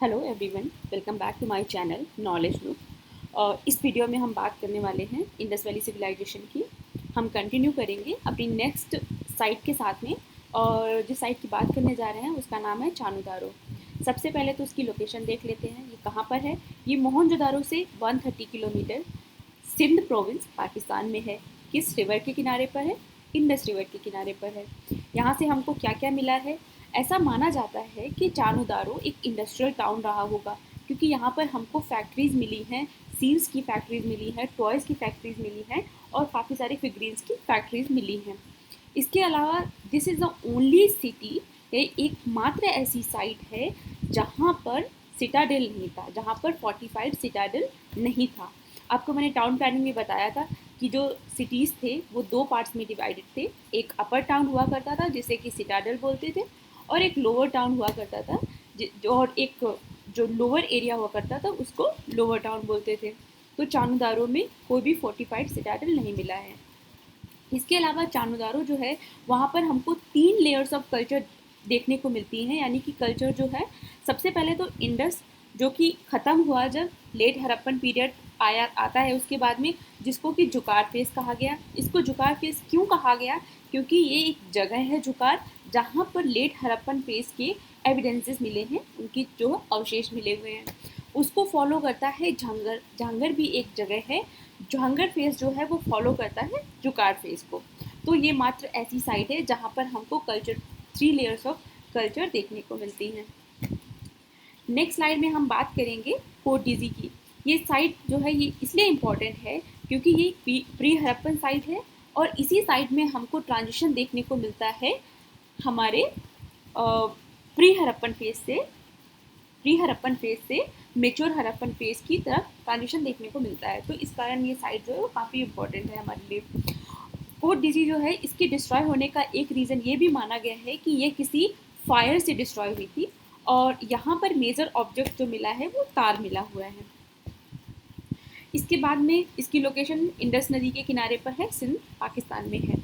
Hello everyone, welcome back to my channel Knowledge Loop. और इस video में हम बात करने वाले हैं इंडस वैली सिविलाइजेशन की। हम कंटिन्यू करेंगे अपनी नेक्स्ट साइट के साथ में। और जिस साइट की बात करने जा रहे हैं उसका नाम है चानुदारो। सबसे पहले तो उसकी लोकेशन देख लेते हैं, ये कहाँ पर है। ये मोहनजोदारो से 130 किलोमीटर सिंध प्रोविंस पाकिस्तान में है। किस रिवर के किनारे पर है? इंडस रिवर के किनारे पर है। यहाँ से हमको क्या क्या मिला है? ऐसा माना जाता है कि चानुदारो एक इंडस्ट्रियल टाउन रहा होगा, क्योंकि यहाँ पर हमको फैक्ट्रीज मिली हैं, सील्स की फैक्ट्रीज मिली हैं, टॉयज़ की फैक्ट्रीज मिली हैं और काफ़ी सारी फिगरीन्स की फैक्ट्रीज मिली हैं। इसके अलावा this is the only city, एकमात्र ऐसी साइट है जहाँ पर सिटाडेल नहीं था, जहाँ पर फोर्टिफाइड सिटाडेल नहीं था। आपको मैंने टाउन प्लानिंग में बताया था कि जो सिटीज़ थे वो दो पार्ट्स में डिवाइडेड थे। एक अपर टाउन हुआ करता था जिसे कि सिटाडेल बोलते थे, और एक लोअर टाउन हुआ करता था और एक जो लोअर एरिया हुआ करता था उसको लोअर टाउन बोलते थे। तो चानुदारो में कोई भी फोर्टिफाइड सिटाडेल नहीं मिला है। इसके अलावा चानुदारो जो है वहाँ पर हमको 3 लेयर्स ऑफ कल्चर देखने को मिलती हैं, यानी कि कल्चर जो है सबसे पहले तो इंडस, जो कि ख़त्म हुआ जब लेट हड़प्पन पीरियड आया आता है उसके बाद में, जिसको कि जुकार फेस कहा गया। इसको जुकार फेस क्यों कहा गया? क्योंकि ये एक जगह है जुकार जहाँ पर लेट हड़प्पन फेस के एविडेंसेस मिले हैं, उनकी जो अवशेष मिले हुए हैं। उसको फॉलो करता है झांगर। झांगर भी एक जगह है, झांगर फेस जो है वो फॉलो करता है जुकार फेस को। तो ये मात्र ऐसी साइट है जहाँ पर हमको कल्चर 3 लेयर्स ऑफ कल्चर देखने को मिलती हैं। नेक्स्ट स्लाइड में हम बात करेंगे फोर्ट डिजी की। ये साइट जो है ये इसलिए इम्पॉर्टेंट है क्योंकि ये प्री हड़प्पन साइट है और इसी साइट में हमको ट्रांजिशन देखने को मिलता है हमारे प्री हड़प्पन फेज से मेच्योर हड़प्पन फेज की तरफ ट्रांजिशन देखने को मिलता है। तो इस कारण ये साइट जो है वो काफ़ी इम्पोर्टेंट है हमारे लिए। फोर्ट डिजी जो है इसके डिस्ट्रॉय होने का एक रीज़न ये भी माना गया है कि ये किसी फायर से डिस्ट्रॉय हुई थी, और यहाँ पर मेजर ऑब्जेक्ट जो मिला है वो तार मिला हुआ है। इसके बाद में इसकी लोकेशन इंडस नदी के किनारे पर है, सिंध पाकिस्तान में है।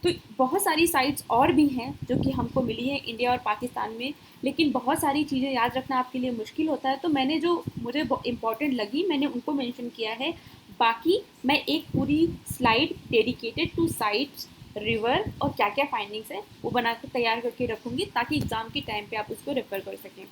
तो बहुत सारी साइट्स और भी हैं जो कि हमको मिली है इंडिया और पाकिस्तान में, लेकिन बहुत सारी चीज़ें याद रखना आपके लिए मुश्किल होता है, तो मैंने जो मुझे इम्पोर्टेंट लगी मैंने उनको मेंशन किया है। बाकी मैं एक पूरी slide dedicated to sites, river और क्या क्या फाइंडिंग्स है वो बनाकर तैयार करके रखूँगी ताकि एग्ज़ाम के टाइम पे आप उसको रेफर कर सकें।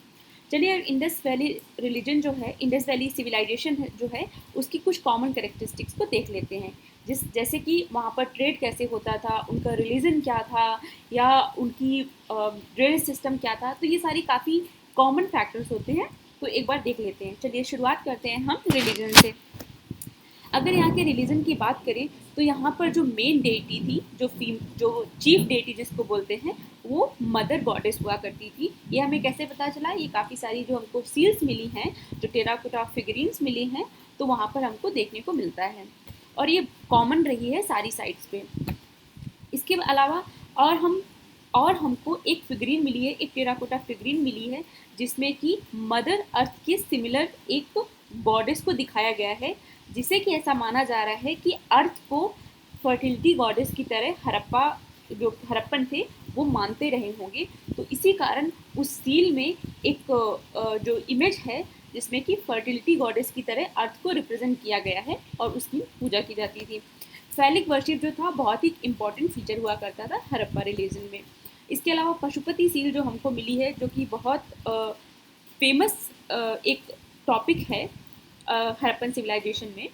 चलिए इंडस वैली रिलीजन जो है, इंडस वैली सिविलाइजेशन जो है उसकी कुछ कॉमन करेक्टरिस्टिक्स को देख लेते हैं। जैसे कि वहाँ पर ट्रेड कैसे होता था, उनका रिलीजन क्या था, या उनकी ड्रेनेज सिस्टम क्या था। तो ये सारी काफ़ी कॉमन फैक्टर्स होते हैं, तो एक बार देख लेते हैं। चलिए शुरुआत करते हैं हम रिलीजन से। अगर यहाँ के रिलीजन की बात करें तो यहाँ पर जो मेन डेटी थी, जो चीफ डेटी जिसको बोलते हैं, वो मदर गॉडेस हुआ करती थी। ये हमें कैसे पता चला? ये काफ़ी सारी जो हमको सील्स मिली हैं, जो टेराकोटा फिगरीन्स मिली हैं, तो वहाँ पर हमको देखने को मिलता है और ये कॉमन रही है सारी साइट्स पे। इसके अलावा और हमको एक फिगरीन मिली है, एक टेराकोटा फिगरीन मिली है जिसमें कि मदर अर्थ के सिमिलर एक गॉडेस को दिखाया गया है, जिसे कि ऐसा माना जा रहा है कि अर्थ को फर्टिलिटी गॉडेस की तरह जो हड़प्पन थे वो मानते रहे होंगे। तो इसी कारण उस सील में एक जो इमेज है जिसमें कि फर्टिलिटी गॉडेस की तरह अर्थ को रिप्रेजेंट किया गया है और उसकी पूजा की जाती थी। फैलिक वर्शिप जो था बहुत ही इम्पॉर्टेंट फीचर हुआ करता था हड़प्पा रिलीजन में। इसके अलावा पशुपति सील जो हमको मिली है, जो कि बहुत फेमस एक टॉपिक है हड़प्पन सिविलाइजेशन में,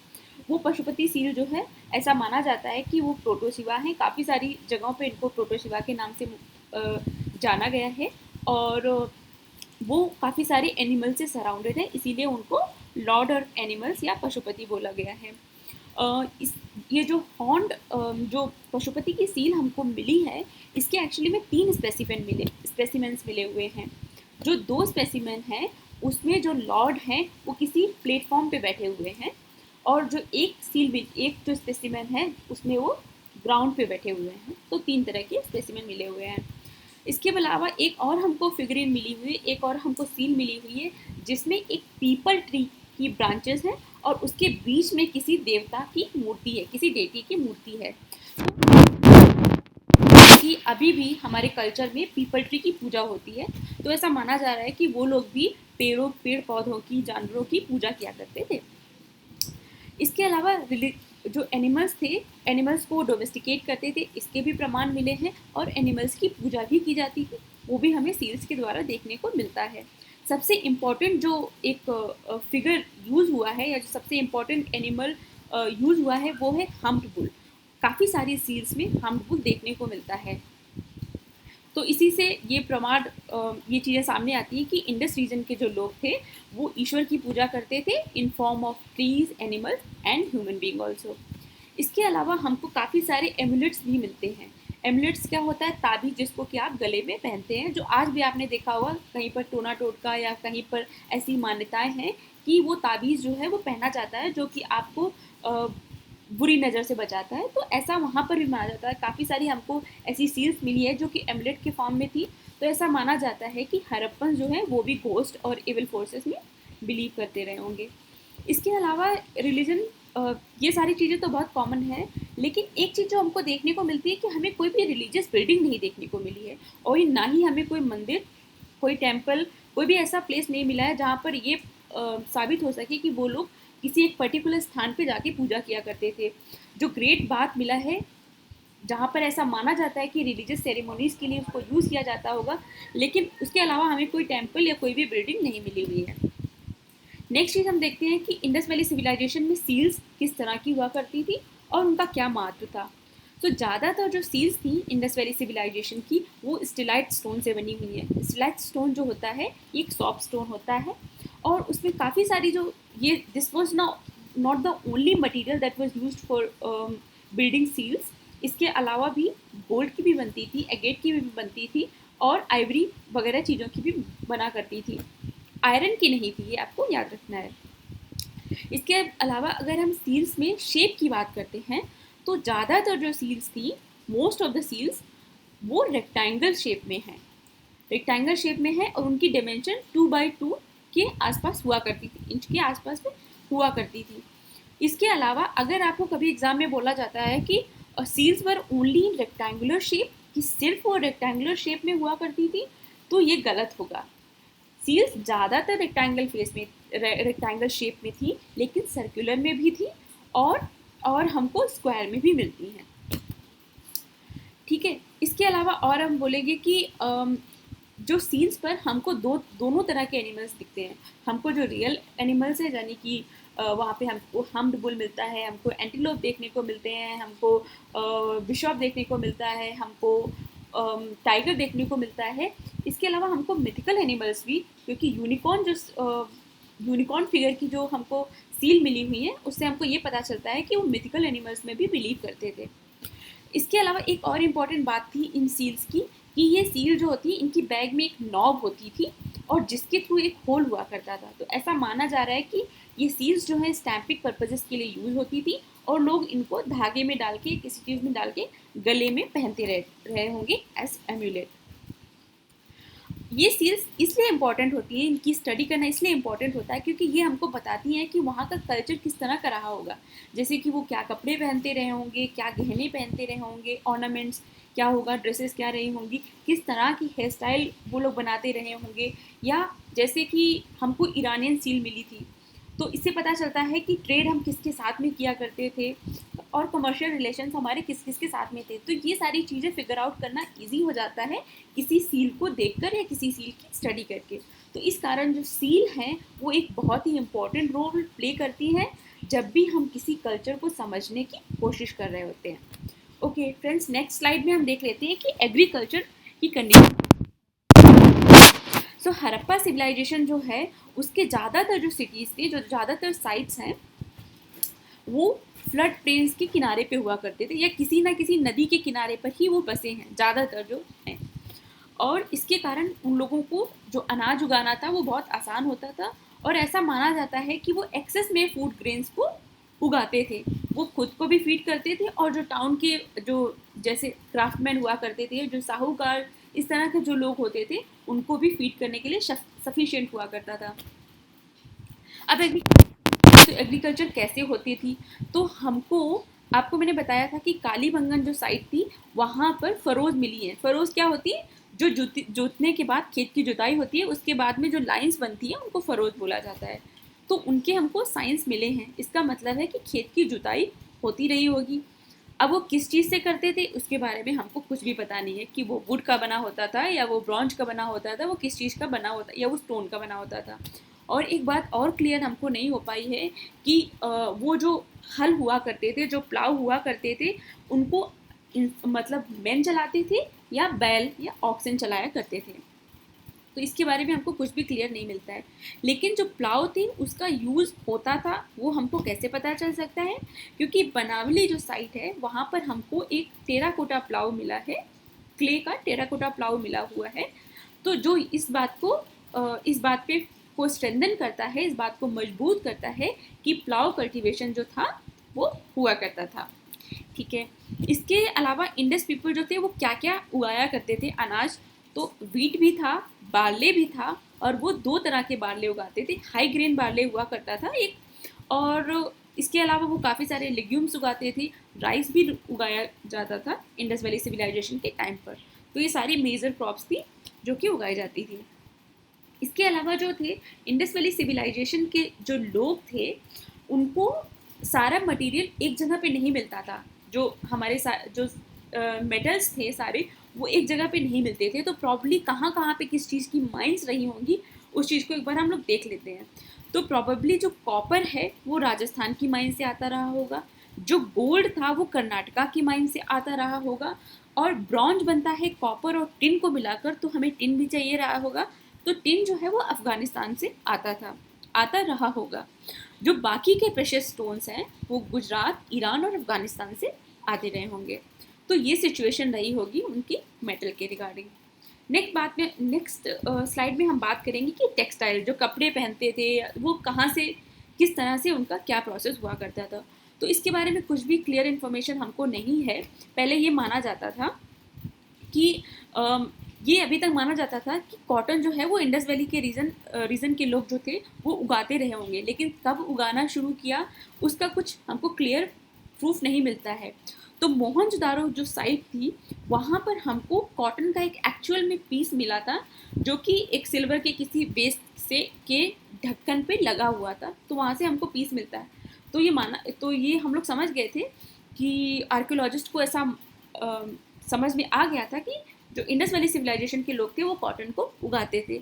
वो पशुपति सील जो है ऐसा माना जाता है कि वो प्रोटोशिवा हैं। काफ़ी सारी जगहों पे इनको प्रोटोशिवा के नाम से जाना गया है और वो काफ़ी सारे एनिमल से सराउंडेड है, इसीलिए उनको लॉर्ड ऑफ एनिमल्स या पशुपति बोला गया है। ये जो हॉर्न्ड जो पशुपति की सील हमको मिली है, इसके एक्चुअली में 3 स्पेसिमेंस मिले हुए हैं। जो 2 स्पेसिमेन हैं उसमें जो लॉर्ड हैं वो किसी प्लेटफॉर्म पे बैठे हुए हैं, और जो एक जो स्पेसिमेन है उसमें वो ग्राउंड पे बैठे हुए हैं। तो 3 तरह के स्पेसिमेन मिले हुए हैं। इसके अलावा एक और हमको फिगरीन मिली हुई है, एक और हमको सील मिली हुई है जिसमें एक पीपल ट्री की ब्रांचेस हैं और उसके बीच में किसी देवता की मूर्ति है, किसी डेटी की मूर्ति है। कि अभी भी हमारे कल्चर में पीपल ट्री की पूजा होती है, तो ऐसा माना जा रहा है कि वो लोग भी पेड़ पौधों की, जानवरों की पूजा किया करते थे। इसके अलावा जो एनिमल्स थे, एनिमल्स को डोमेस्टिकेट करते थे, इसके भी प्रमाण मिले हैं, और एनिमल्स की पूजा भी की जाती थी, वो भी हमें सील्स के द्वारा देखने को मिलता है। सबसे इम्पॉर्टेंट जो एक फिगर यूज़ हुआ है, या जो सबसे इम्पॉर्टेंट एनिमल यूज़ हुआ है, वो है हम्प्ड बुल। काफ़ी सारी सील्स में हम्प्ड बुल देखने को मिलता है। तो इसी से ये प्रमाण, ये चीज़ें सामने आती हैं कि इंडस रीजन के जो लोग थे वो ईश्वर की पूजा करते थे in form of trees, animals and human being also. इसके अलावा हमको काफ़ी सारे एमुलेट्स भी मिलते हैं। एमुलेट्स क्या होता है? ताबीज, जिसको कि आप गले में पहनते हैं, जो आज भी आपने देखा होगा कहीं पर टोना टोटका या कहीं पर ऐसी मान्यताएं हैं कि वो ताबीज़ जो है वो पहना जाता है, जो कि आपको बुरी नज़र से बचाता है। तो ऐसा वहाँ पर भी माना जाता है। काफ़ी सारी हमको ऐसी सील्स मिली है जो कि एमुलेट के फॉर्म में थी। तो ऐसा माना जाता है कि हड़प्पन जो है वो भी घोस्ट और इविल फोर्सेस में बिलीव करते रहे होंगे। इसके अलावा रिलीजन, ये सारी चीज़ें तो बहुत कॉमन है, लेकिन एक चीज़ जो हमको देखने को मिलती है कि हमें कोई भी रिलीजियस बिल्डिंग नहीं देखने को मिली है, और ना ही हमें कोई मंदिर, कोई टेम्पल, कोई भी ऐसा प्लेस नहीं मिला है जहाँ पर ये साबित हो सके कि वो लोग किसी एक पर्टिकुलर स्थान पे जाके पूजा किया करते थे। जो ग्रेट बात मिला है, जहाँ पर ऐसा माना जाता है कि रिलीजियस सेरेमोनीज़ के लिए उसको यूज़ किया जाता होगा, लेकिन उसके अलावा हमें कोई टेम्पल या कोई भी बिल्डिंग नहीं मिली हुई है। नेक्स्ट चीज़ हम देखते हैं कि इंडस वैली सिविलाइजेशन में सील्स किस तरह की हुआ करती थी और उनका क्या महत्व था। तो ज़्यादातर जो सील्स थी इंडस वैली सिविलाइजेशन की, वो स्टिलाइट स्टोन से बनी हुई है। स्टिलाइट स्टोन जो होता है ये एक सॉफ्ट स्टोन होता है, और उसमें काफ़ी सारी जो ये this was not the only material that was use for building seals. इसके अलावा भी गोल्ड की भी बनती थी, एगेट की भी बनती थी, और आइवरी वगैरह चीज़ों की भी बना करती थी। आयरन की नहीं थी, ये आपको याद रखना है। इसके अलावा अगर हम सील्स में शेप की बात करते हैं, तो ज़्यादातर जो सील्स थी, मोस्ट ऑफ द सील्स, वो रेक्टेंगल शेप में है, रेक्टेंगल शेप में है, और उनकी डायमेंशन 2x2 के आसपास हुआ करती थी, इंच के आसपास में हुआ करती थी। इसके अलावा अगर आपको कभी एग्जाम में बोला जाता है कि seals were only in rectangular shape, कि सिर्फ वो रेक्टेंगुलर शेप में हुआ करती थी, तो ये गलत होगा। सील्स ज़्यादातर रेक्टेंगल शेप में थी, लेकिन सर्कुलर में भी थी, और हमको स्क्वायर में भी मिलती हैं। ठीक है। इसके अलावा और हम बोलेंगे कि जो सील्स पर हमको दोनों तरह के एनिमल्स दिखते हैं। हमको जो रियल एनिमल्स है, यानी कि वहाँ पे हमको हम्प्ड बुल मिलता है, हमको एंटीलोप देखने को मिलते हैं, हमको बिशॉप देखने को मिलता है, हमको टाइगर देखने को मिलता है। इसके अलावा हमको मिथिकल एनिमल्स भी, क्योंकि यूनिकॉर्न फिगर की जो हमको सील मिली हुई है, उससे हमको ये पता चलता है कि वो मिथिकल एनिमल्स में भी बिलीव करते थे। इसके अलावा एक और इम्पॉर्टेंट बात थी इन सील्स की, कि ये सील जो होती है, इनकी बैग में एक नॉब होती थी, और जिसके थ्रू एक होल हुआ करता था। तो ऐसा माना जा रहा है कि ये सील्स जो है स्टैम्पिंग पर्पजेस के लिए यूज़ होती थी, और लोग इनको धागे में डाल के, किसी चीज़ में डाल के गले में पहनते रहे होंगे एज एम्यूलेट। ये सील्स इसलिए इम्पॉर्टेंट होती है, इनकी स्टडी करना इसलिए इम्पॉर्टेंट होता है, क्योंकि ये हमको बताती हैं कि वहाँ का कल्चर किस तरह का रहा होगा। जैसे कि वो क्या कपड़े पहनते रहे होंगे, क्या गहने पहनते रहे होंगे, ऑर्नामेंट्स क्या होगा, ड्रेसेस क्या रही होंगी, किस तरह की हेयर स्टाइल वो लोग बनाते रहे होंगे। या जैसे कि हमको ईरानियन सील मिली थी, तो इससे पता चलता है कि ट्रेड हम किसके साथ में किया करते थे, और कमर्शियल रिलेशंस हमारे किस किस के साथ में थे। तो ये सारी चीज़ें फिगर आउट करना इजी हो जाता है किसी सील को देखकर या किसी सील की स्टडी करके। तो इस कारण जो सील हैं वो एक बहुत ही इम्पॉर्टेंट रोल प्ले करती है जब भी हम किसी कल्चर को समझने की कोशिश कर रहे होते हैं। ओके फ्रेंड्स, नेक्स्ट स्लाइड में हम देख लेते हैं कि एग्रीकल्चर की कंडीशन। सो हड़प्पा सिविलाइजेशन जो है, उसके ज़्यादातर जो सिटीज़ थे, जो ज़्यादातर साइट्स हैं, वो फ्लड प्लेन्स के किनारे पे हुआ करते थे, या किसी ना किसी नदी के किनारे पर ही वो बसे हैं ज़्यादातर जो हैं। और इसके कारण उन लोगों को जो अनाज उगाना था वो बहुत आसान होता था, और ऐसा माना जाता है कि वो एक्सेस में फूड ग्रेन्स को उगाते थे। वो खुद को भी फीड करते थे, और जो टाउन के जो जैसे क्राफ्टमैन हुआ करते थे, जो साहूकार, इस तरह के जो लोग होते थे, उनको भी फीड करने के लिए सफिशिएंट हुआ करता था। अब एग्रीकल्चर कैसे होती थी, तो आपको मैंने बताया था कि कालीबंगन जो साइट थी, वहाँ पर फरोज मिली है। फरोज क्या होती है? जो जोतने के बाद खेत की जुताई होती है, उसके बाद में जो लाइंस बनती है उनको फरोज बोला जाता है। तो उनके हमको साइंस मिले हैं, इसका मतलब है कि खेत की जुताई होती रही होगी। अब वो किस चीज़ से करते थे उसके बारे में हमको कुछ भी पता नहीं है, कि वो वुड का बना होता था या वो ब्रॉन्ज का बना होता था, वो किस चीज़ का बना होता या वो स्टोन का बना होता था। और एक बात और क्लियर हमको नहीं हो पाई है कि वो जो हल हुआ करते थे, जो प्लाव हुआ करते थे, उनको मतलब मैन चलाते थे या बैल या ऑक्सन चलाया करते थे। तो इसके बारे में हमको कुछ भी क्लियर नहीं मिलता है। लेकिन जो प्लाव थी उसका यूज़ होता था वो हमको कैसे पता चल सकता है, क्योंकि बनावली जो साइट है वहाँ पर हमको एक टेराकोटा प्लाव मिला है, क्ले का टेराकोटा प्लाव मिला हुआ है। तो जो इस बात पे को स्ट्रेंथन करता है, इस बात को मजबूत करता है कि प्लाव कल्टीवेशन जो था वो हुआ करता था। ठीक है, इसके अलावा इंडस पीपल जो थे वो क्या क्या उगाया करते थे अनाज, तो वीट भी था, बार्ले भी था, और वो दो तरह के बार्ले उगाते थे। हाई ग्रेन बार्ले हुआ करता था एक, और इसके अलावा वो काफ़ी सारे लेग्यूम्स उगाते थे, राइस भी उगाया जाता था इंडस वैली सिविलाइजेशन के टाइम पर। तो ये सारी मेजर क्रॉप्स थी जो कि उगाई जाती थी। इसके अलावा जो थे इंडस वैली सिविलाइजेशन के जो लोग थे उनको सारा मटेरियल एक जगह पे नहीं मिलता था। जो हमारे जो मेटल्स थे सारे वो एक जगह पे नहीं मिलते थे। तो प्रॉब्ली कहाँ कहाँ पे किस चीज़ की माइंस रही होंगी उस चीज़ को एक बार हम लोग देख लेते हैं। तो प्रॉबेबली जो कॉपर है वो राजस्थान की माइन से आता रहा होगा, जो गोल्ड था वो कर्नाटका की माइन से आता रहा होगा, और ब्रॉन्ज बनता है कॉपर और टिन को मिलाकर, तो हमें टिन भी चाहिए रहा होगा। तो टिन जो है वो अफगानिस्तान से आता रहा होगा। जो बाकी के प्रेशियस स्टोन्स हैं वो गुजरात, ईरान और अफगानिस्तान से आते रहे होंगे। तो ये सिचुएशन रही होगी उनकी मेटल के रिगार्डिंग। नेक्स्ट स्लाइड में हम बात करेंगे कि टेक्सटाइल, जो कपड़े पहनते थे वो कहाँ से, किस तरह से उनका क्या प्रोसेस हुआ करता था। तो इसके बारे में कुछ भी क्लियर इन्फॉर्मेशन हमको नहीं है। पहले ये माना जाता था कि ये अभी तक माना जाता था कि कॉटन जो है वो इंडस वैली के रीजन के लोग जो थे वो उगाते रहे होंगे, लेकिन कब उगाना शुरू किया उसका कुछ हमको क्लियर प्रूफ नहीं मिलता है। तो मोहनजोदारो जो साइट थी वहाँ पर हमको कॉटन का एक एक्चुअल में पीस मिला था, जो कि एक सिल्वर के किसी बेस से के ढक्कन पे लगा हुआ था। तो वहाँ से हमको पीस मिलता है। तो ये हम लोग समझ गए थे कि आर्कियोलॉजिस्ट को ऐसा समझ में आ गया था कि जो इंडस वैली सिविलाइजेशन के लोग थे वो कॉटन को उगाते थे।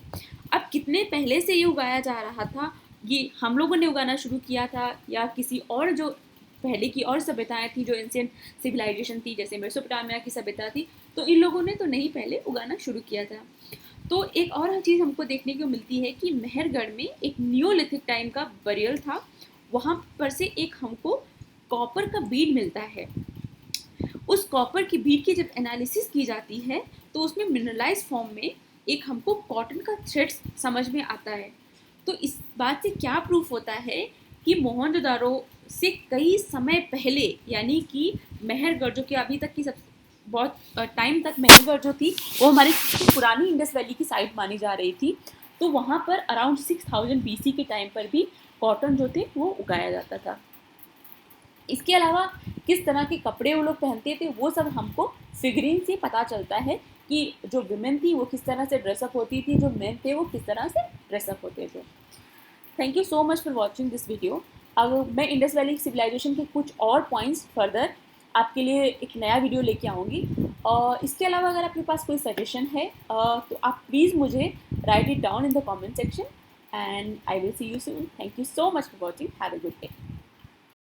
अब कितने पहले से ये उगाया जा रहा था, ये हम लोगों ने उगाना शुरू किया था या किसी और जो पहले की और सभ्यताएं थी, जो एंशिएंट सिविलाइजेशन थी जैसे मेसोपोटामिया की सभ्यता थी, तो इन लोगों ने तो नहीं पहले उगाना शुरू किया था। तो एक और चीज़ हमको देखने को मिलती है कि मेहरगढ़ में एक नियोलिथिक टाइम का बरियल था, वहाँ पर से एक हमको कॉपर का बीड मिलता है। उस कॉपर की बीड की जब एनालिसिस की जाती है तो उसमें मिनरलाइज फॉर्म में एक हमको कॉटन का थ्रेड्स समझ में आता है। तो इस बात से क्या प्रूफ होता है कि मोहनजोदारो से कई समय पहले, यानी कि मेहरगढ़ जो कि अभी तक की सब बहुत टाइम तक मेहरगढ़ जो थी वो हमारी पुरानी इंडस वैली की साइट मानी जा रही थी, तो वहाँ पर अराउंड 6000 BC के टाइम पर भी कॉटन जो थे वो उगाया जाता था। इसके अलावा किस तरह के कपड़े वो लोग पहनते थे वो सब हमको फिगरिंग से पता चलता है कि जो विमेन थी वो किस तरह से ड्रेसअप होती थी, जो मेन थे वो किस तरह से ड्रेसअप होते थे। Thank you so much for watching this video. अब मैं इंडस वैली सिविलाइजेशन के कुछ और पॉइंट्स फर्दर आपके लिए एक नया वीडियो लेके आऊँगी। और इसके अलावा अगर आपके पास कोई सजेशन है तो आप प्लीज़ मुझे right it down in the comment section and I will see you soon. Thank you so much for watching. Have a good day.